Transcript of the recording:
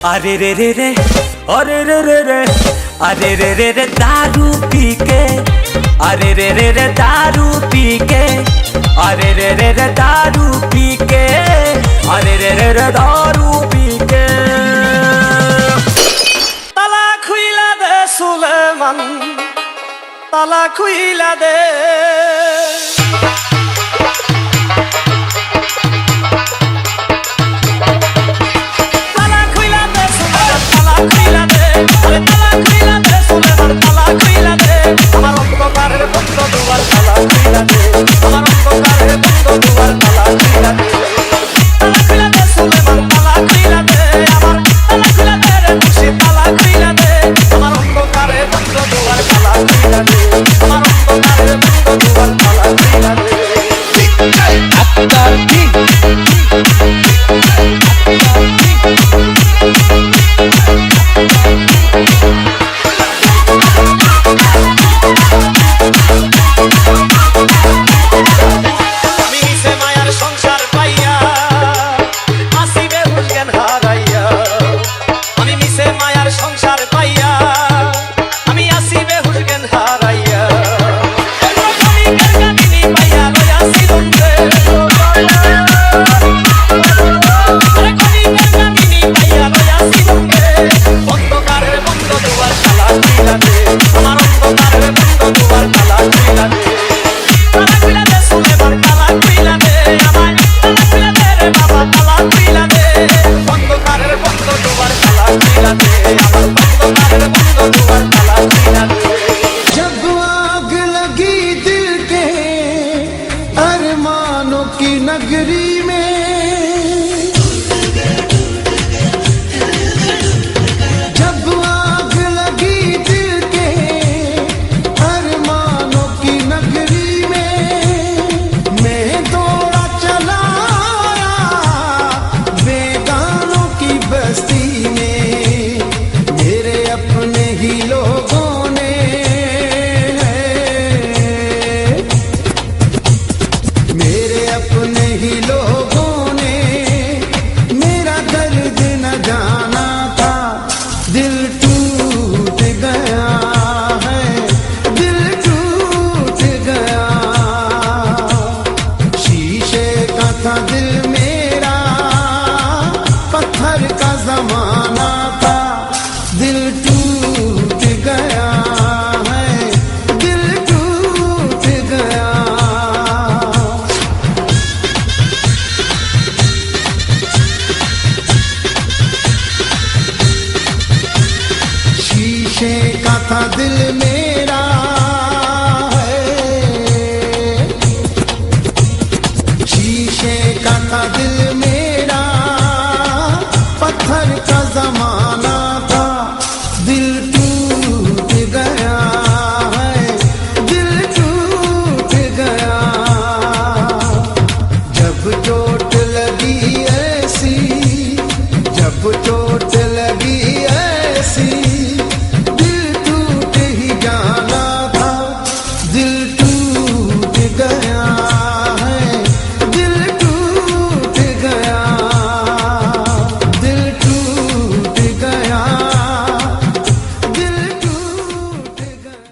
अरे रे रे रे, अरे रे रे रे, अरे रे रे रे दारू पी के, अरे रे रे रे दारू पी के, अरे रे रे रे दारू पी के, अरे रे रे रे दारू पी के। ताला खुइला दे सुलेमान, ताला खुइला दे। जब आग लगी दिल के अरमानों की नगरी में, जब आग लगी दिल के अरमानों की नगरी में, मैं दौड़ा चला बेगानों की बस्ती में। मेरे अपने ही लोगों ने, मेरे अपने ही लोगों ने मेरा दर्द न जाना था। दिल टूट गया है, दिल टूट गया। शीशे का था दिल मेरा, पत्थर का जमाना था। दिल टूट गया है, दिल टूट गया। शीशे का था दिल मेरा है, शीशे का था दिल मेरा, पत्थर का जमाना था। दिल टूट गया है, दिल टूट गया। जब चोट लगी ऐसी, जब चोट लगी ऐसी, दिल टूट ही जाना था। दिल टूट गया।